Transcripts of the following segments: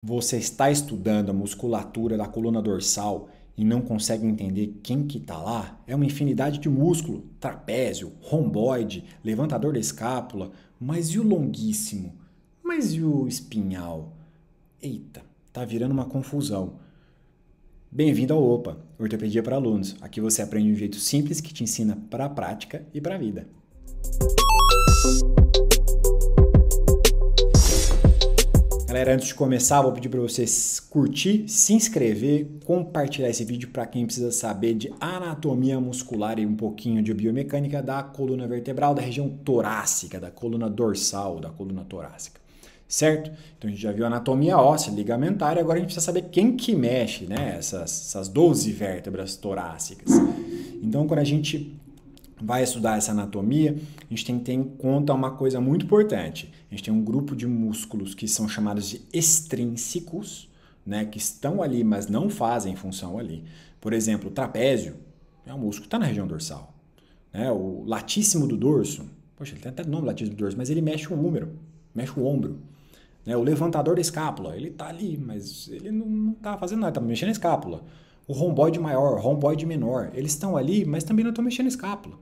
Você está estudando a musculatura da coluna dorsal e não consegue entender quem que está lá? É uma infinidade de músculo, trapézio, romboide, levantador da escápula, mas e o longuíssimo? Mas e o espinhal? Eita, tá virando uma confusão. Bem-vindo ao OPA, Ortopedia para Alunos. Aqui você aprende de um jeito simples que te ensina para a prática e para a vida. Galera, antes de começar, vou pedir para vocês curtir, se inscrever, compartilhar esse vídeo para quem precisa saber de anatomia muscular e um pouquinho de biomecânica da coluna vertebral, da região torácica, da coluna dorsal, da coluna torácica. Certo? Então a gente já viu anatomia óssea, ligamentar, e agora a gente precisa saber quem que mexe, né? Essas 12 vértebras torácicas. Então, quando a gente vai estudar essa anatomia, a gente tem que ter em conta uma coisa muito importante. A gente tem um grupo de músculos que são chamados de extrínsecos, né, que estão ali, mas não fazem função ali. Por exemplo, o trapézio é um músculo que está na região dorsal. Né? O latíssimo do dorso, poxa, ele tem até nome latíssimo do dorso, mas ele mexe o húmero, mexe o ombro. Né? O levantador da escápula, ele está ali, mas ele não está fazendo nada, está mexendo a escápula. O romboide maior, o romboide menor, eles estão ali, mas também não estão mexendo a escápula.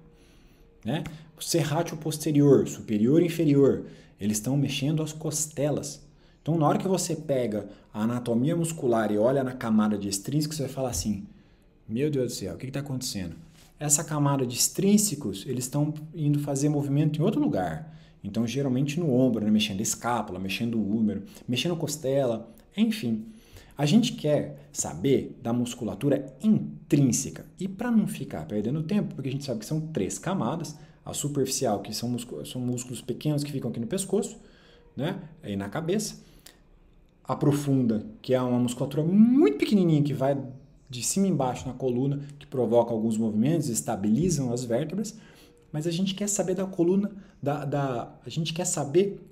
Né? O serrátil posterior, superior e inferior, eles estão mexendo as costelas. Então, na hora que você pega a anatomia muscular e olha na camada de extrínsecos, você vai falar assim, meu Deus do céu, o que está acontecendo? Essa camada de extrínsecos, eles estão indo fazer movimento em outro lugar. Então, geralmente no ombro, né? Mexendo a escápula, mexendo o húmero, mexendo a costela, enfim. A gente quer saber da musculatura intrínseca. E para não ficar perdendo tempo, porque a gente sabe que são 3 camadas, a superficial, que são músculos pequenos que ficam aqui no pescoço, né? Aí na cabeça. A profunda, que é uma musculatura muito pequenininha, que vai de cima e embaixo na coluna, que provoca alguns movimentos, estabilizam as vértebras. Mas a gente quer saber da coluna, a gente quer saber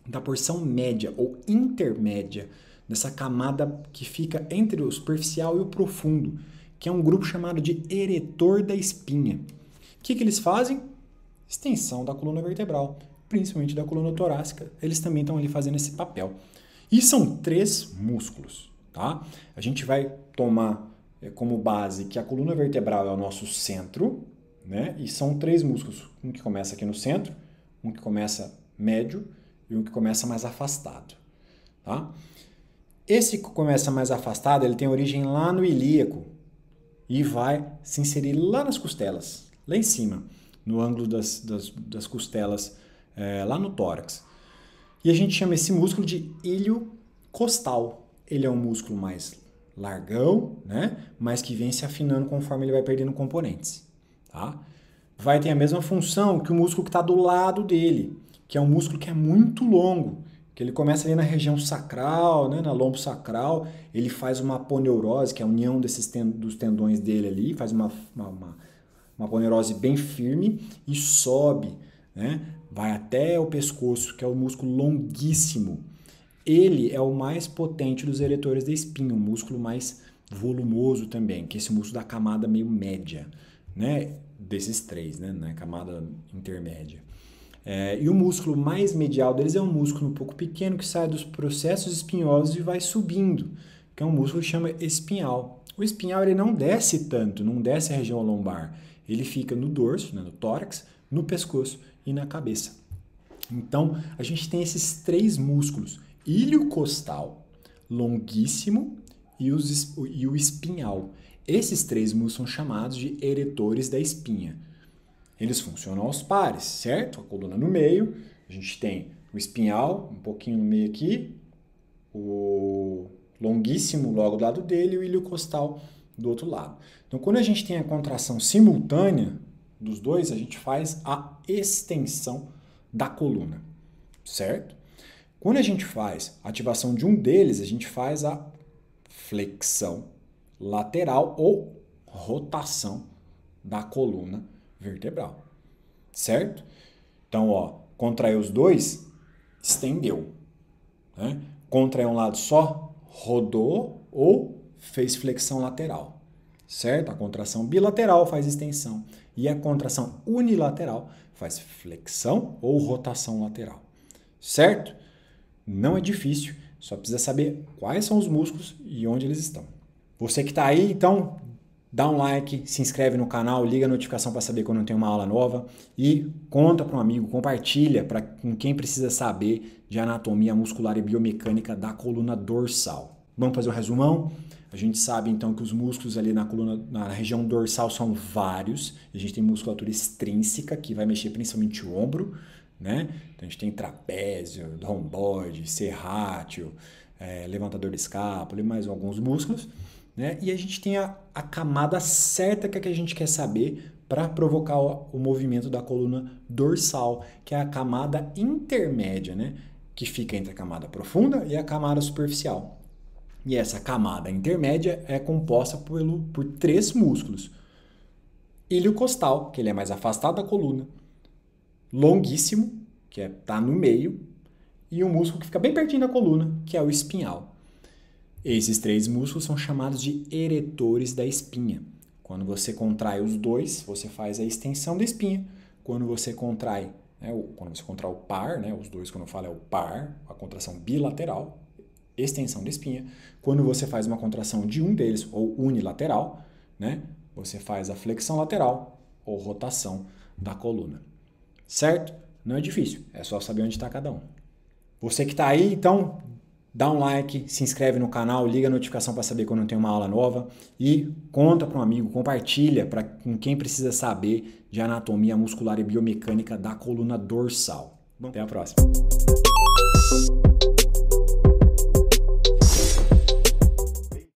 da porção média ou intermédia, dessa camada que fica entre o superficial e o profundo, que é um grupo chamado de eretor da espinha. O que eles fazem? Extensão da coluna vertebral, principalmente da coluna torácica. Eles também estão ali fazendo esse papel. E são 3 músculos. Tá? A gente vai tomar como base que a coluna vertebral é o nosso centro, né? E são 3 músculos. Um que começa aqui no centro, um que começa médio e um que começa mais afastado. Tá? Esse que começa mais afastado, ele tem origem lá no ilíaco e vai se inserir lá nas costelas, lá em cima, no ângulo das costelas, lá no tórax. E a gente chama esse músculo de ilho costal. Ele é um músculo mais largão, né? Mas que vem se afinando conforme ele vai perdendo componentes. Tá? Vai ter a mesma função que o músculo que está do lado dele, que é um músculo que é muito longo, que ele começa ali na região sacral, né, na lombo sacral, ele faz uma aponeurose, que é a união dos tendões dele ali, faz uma aponeurose bem firme e sobe, né, vai até o pescoço, que é o músculo longuíssimo. Ele é o mais potente dos eretores da espinha, um músculo mais volumoso também, que é esse músculo da camada meio média, né, desses 3, né, camada intermédia. E o músculo mais medial deles é um músculo um pouco pequeno que sai dos processos espinhosos e vai subindo, que é um músculo que chama espinhal. O espinhal ele não desce tanto, não desce a região lombar. Ele fica no dorso, né, no tórax, no pescoço e na cabeça. Então, a gente tem esses 3 músculos, ilho costal, longuíssimo e o espinhal. Esses 3 músculos são chamados de eretores da espinha. Eles funcionam aos pares, certo? A coluna no meio, a gente tem o espinhal, um pouquinho no meio aqui, o longuíssimo logo do lado dele e o ilho costal do outro lado. Então, quando a gente tem a contração simultânea dos dois, a gente faz a extensão da coluna, certo? Quando a gente faz a ativação de um deles, a gente faz a flexão lateral ou rotação da coluna vertebral, certo? Então, ó, contraiu os dois, estendeu, né? Contraiu um lado só, rodou ou fez flexão lateral, certo? A contração bilateral faz extensão e a contração unilateral faz flexão ou rotação lateral, certo? Não é difícil, Só precisa saber quais são os músculos e onde eles estão. Você que está aí, então, dá um like, se inscreve no canal, liga a notificação para saber quando tem uma aula nova e conta para um amigo, compartilha para quem precisa saber de anatomia muscular e biomecânica da coluna dorsal. Vamos fazer um resumão? A gente sabe então que os músculos ali na coluna, na região dorsal são vários. A gente tem musculatura extrínseca que vai mexer principalmente o ombro, né? Então a gente tem trapézio, romboide, serrátil, levantador de escápula e mais alguns músculos, né? E a gente tem a camada certa que a gente quer saber para provocar o movimento da coluna dorsal, que é a camada intermédia, né? Que fica entre a camada profunda e a camada superficial. E essa camada intermédia é composta por 3 músculos. Ilho costal, que ele é mais afastado da coluna. Longuíssimo, que está no meio. E um músculo que fica bem pertinho da coluna, que é o espinhal. Esses 3 músculos são chamados de eretores da espinha. Quando você contrai os dois, você faz a extensão da espinha. Quando você contrai, o par, né, os dois, quando eu falo é o par, a contração bilateral, extensão da espinha. Quando você faz uma contração de um deles, ou unilateral, né, você faz a flexão lateral ou rotação da coluna. Certo? Não é difícil, é só saber onde está cada um. Você que está aí, então, dá um like, se inscreve no canal, liga a notificação para saber quando tem uma aula nova e conta para um amigo, compartilha para quem precisa saber de anatomia muscular e biomecânica da coluna dorsal. Até a próxima.